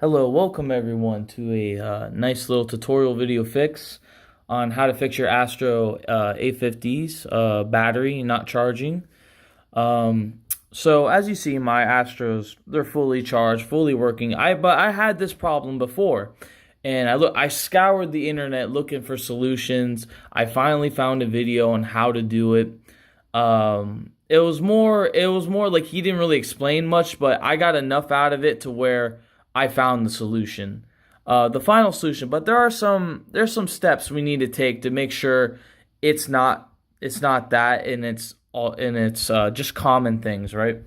Hello, welcome everyone to a nice little tutorial video fix on how to fix your Astro A50's battery not charging. So as you see, my Astros, they're fully charged, fully working. But I had this problem before, and I scoured the internet looking for solutions. I finally found a video on how to do it. It was more like he didn't really explain much, but I got enough out of it to where I found the solution, the final solution. But there's some steps we need to take to make sure it's not that, and it's just common things, right?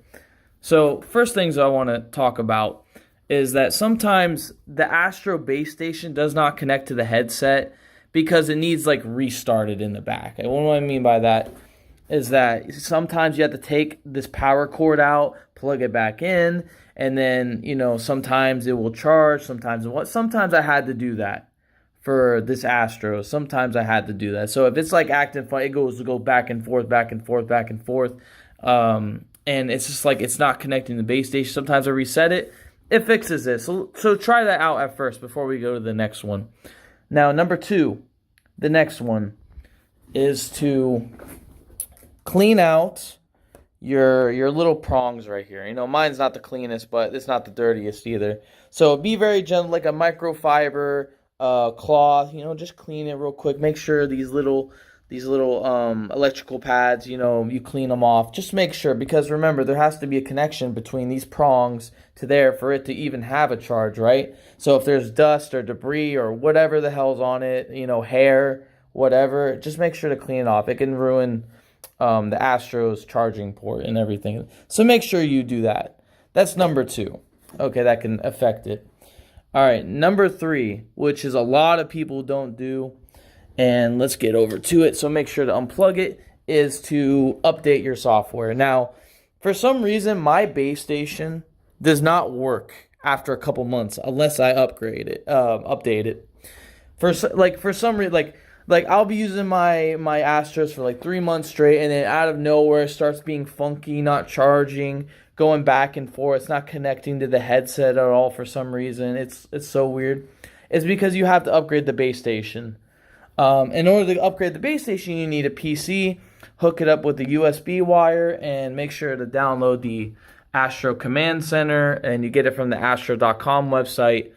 So first things I want to talk about is that sometimes the Astro base station does not connect to the headset because it needs like restarted in the back. And what do I mean by that? Is that sometimes you have to take this power cord out, plug it back in, and then, sometimes it will charge, sometimes I had to do that for this Astro. Sometimes I had to do that. So if it's like acting funny, it go back and forth, back and forth, back and forth. And it's just like it's not connecting the base station. Sometimes I reset it. It fixes it. So try that out at first before we go to the next one. Now, number two, the next one is to clean out your little prongs right here. Mine's not the cleanest, but it's not the dirtiest either. So be very gentle, like a microfiber cloth. Just clean it real quick. Make sure these little electrical pads, you clean them off. Just make sure, because remember, there has to be a connection between these prongs to there for it to even have a charge, right? So if there's dust or debris or whatever the hell's on it, hair, whatever, just make sure to clean it off. It can ruin the Astro's charging port and everything. So make sure you do that. That's number two. Okay, that can affect it. All right, number three, which is a lot of people don't do, and let's get over to it. So make sure to unplug it, is to update your software. Now, for some reason, my base station does not work after a couple months unless I update it. For some reason, like I'll be using my Astros for like 3 months straight, and then out of nowhere it starts being funky, not charging, going back and forth. It's not connecting to the headset at all for some reason. It's so weird. It's because you have to upgrade the base station. In order to upgrade the base station, you need a PC, hook it up with the USB wire, and make sure to download the Astro Command Center, and you get it from the astro.com website.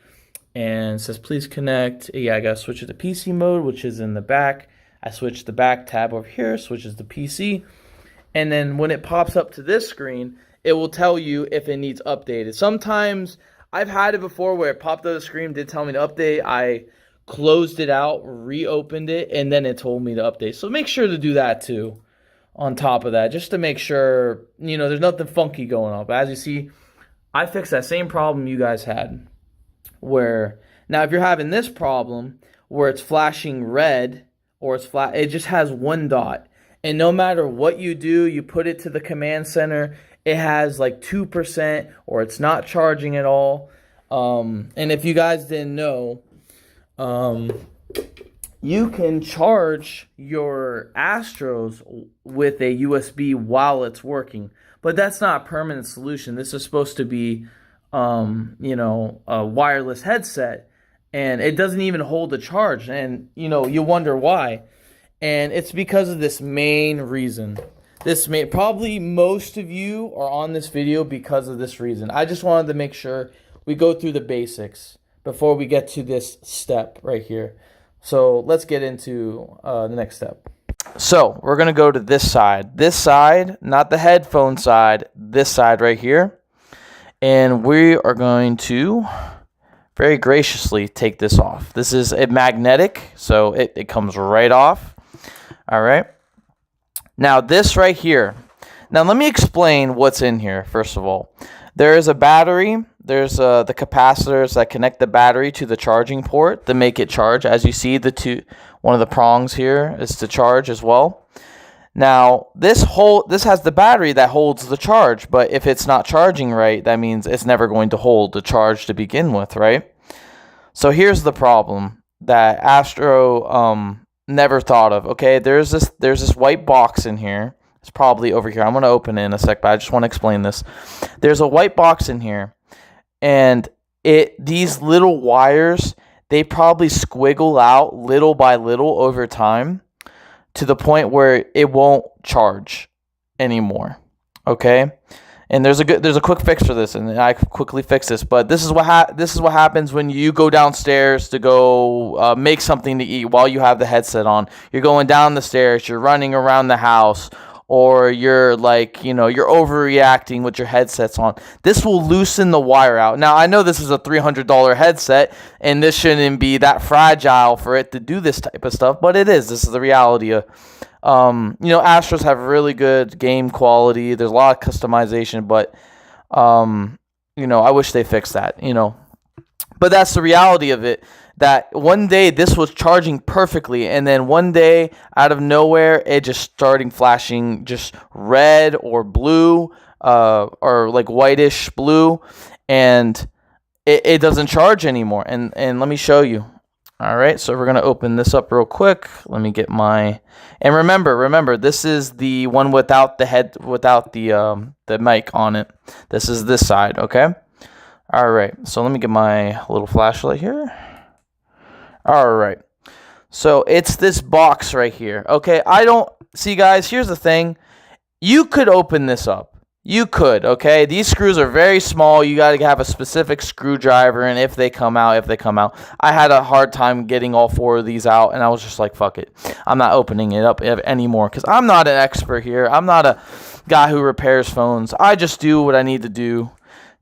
And it says, please connect. Yeah, I got to switch it to PC mode, which is in the back. I switch the back tab over here, switches to PC. And then when it pops up to this screen, it will tell you if it needs updated. Sometimes I've had it before where it popped up the screen, did tell me to update. I closed it out, reopened it, and then it told me to update. So make sure to do that too on top of that, just to make sure, there's nothing funky going on. But as you see, I fixed that same problem you guys had. Where now, if you're having this problem where it's flashing red or it just has one dot, and no matter what you do, you put it to the command center, it has like 2% or it's not charging at all. And if you guys didn't know, you can charge your Astros with a USB while it's working, but that's not a permanent solution. This is supposed to be a wireless headset, and it doesn't even hold a charge, and you wonder why. And it's because of this main reason. Probably most of you are on this video because of this reason. I just wanted to make sure we go through the basics before we get to this step right here. So let's get into the next step. So we're going to go to this side, not the headphone side, this side right here. And we are going to very graciously take this off. This is a magnetic, so it comes right off. All right. Now this right here. Now let me explain what's in here, first of all. There is a battery. There's the capacitors that connect the battery to the charging port to make it charge. As you see, one of the prongs here is to charge as well. Now, this has the battery that holds the charge, but if it's not charging right, that means it's never going to hold the charge to begin with, right? So here's the problem that Astro never thought of. Okay, there's this white box in here. It's probably over here. I'm going to open it in a sec, but I just want to explain this. There's a white box in here, and these little wires, they probably squiggle out little by little over time to the point where it won't charge anymore. Okay? And there's a quick fix for this, and I quickly fix this. But this is what happens when you go downstairs to go make something to eat while you have the headset on. You're going down the stairs, you're running around the house, or you're like, you're overreacting with your headsets on. This will loosen the wire out. Now, I know this is a $300 headset, and this shouldn't be that fragile for it to do this type of stuff, but it is. This is the reality of. Astros have really good game quality. There's a lot of customization, but I wish they fixed that. But that's the reality of it. That one day this was charging perfectly, and then one day out of nowhere it just started flashing just red or blue, or like whitish blue, and it doesn't charge anymore. And let me show you. All right, so we're gonna open this up real quick. Let me get my, and remember, this is the one without the mic on it. This is this side, okay? All right, so let me get my little flashlight here. All right, so it's this box right here, okay? See, guys, here's the thing. You could open this up. You could, okay? These screws are very small. You got to have a specific screwdriver, and if they come out. I had a hard time getting all 4 of these out, and I was just like, fuck it. I'm not opening it up anymore because I'm not an expert here. I'm not a guy who repairs phones. I just do what I need to do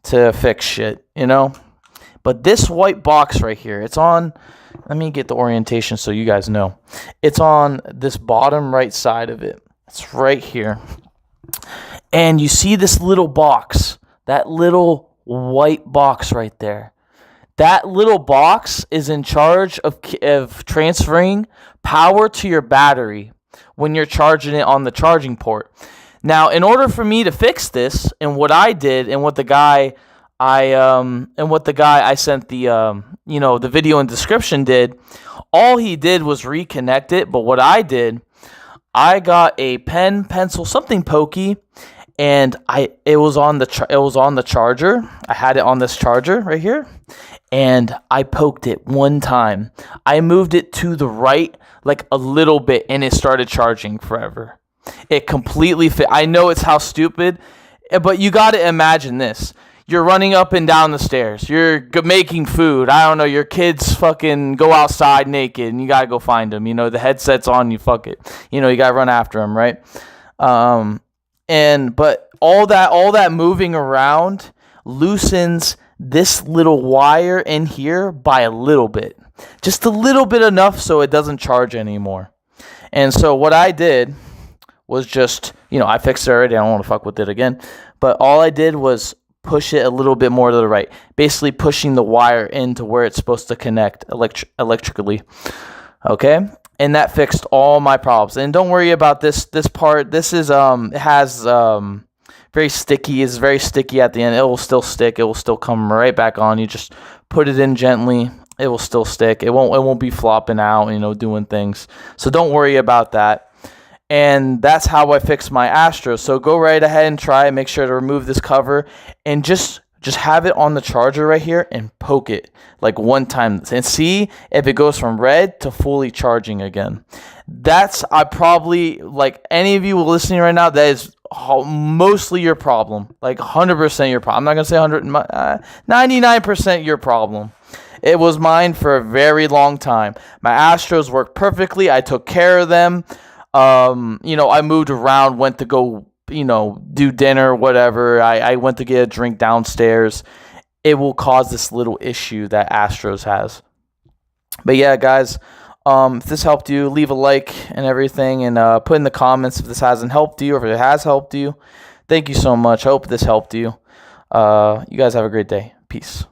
to fix shit, But this white box right here, it's on, let me get the orientation so you guys know. It's on this bottom right side of it. It's right here. And you see this little box, that little white box right there. That little box is in charge of transferring power to your battery when you're charging it on the charging port. Now, in order for me to fix this, and what I did, and what the guy I sent the video and description did, all he did was reconnect it. But what I did, I got a pen, pencil, something pokey, and it was on the charger. I had it on this charger right here, and I poked it one time. I moved it to the right like a little bit, and it started charging forever. It completely fit. I know it's how stupid, but you got to imagine this. You're running up and down the stairs. You're making food. I don't know. Your kids fucking go outside naked, and you gotta go find them. The headset's on you. Fuck it. You gotta run after them, right? But all that moving around loosens this little wire in here by a little bit, just a little bit enough so it doesn't charge anymore. And so what I did was just, I fixed it already. I don't want to fuck with it again. But all I did was push it a little bit more to the right, basically pushing the wire into where it's supposed to connect electrically. Okay, and that fixed all my problems. And don't worry about this part. This is it has very sticky. It's very sticky at the end. It will still stick. It will still come right back on. You just put it in gently. It will still stick. It won't be flopping out, doing things. So don't worry about that. And that's how I fixed my Astro. So go right ahead and try it. Make sure to remove this cover and just have it on the charger right here and poke it like one time and see if it goes from red to fully charging again. I probably, like any of you listening right now, that is mostly your problem. Like 100% your problem. I'm not going to say 99% your problem. It was mine for a very long time. My Astros worked perfectly. I took care of them. I moved around, went to go, do dinner, whatever. I went to get a drink downstairs. It will cause this little issue that Astros has. But yeah, guys, if this helped you, leave a like and everything, and put in the comments if this hasn't helped you or if it has helped you. Thank you so much. I hope this helped you. You guys have a great day. Peace.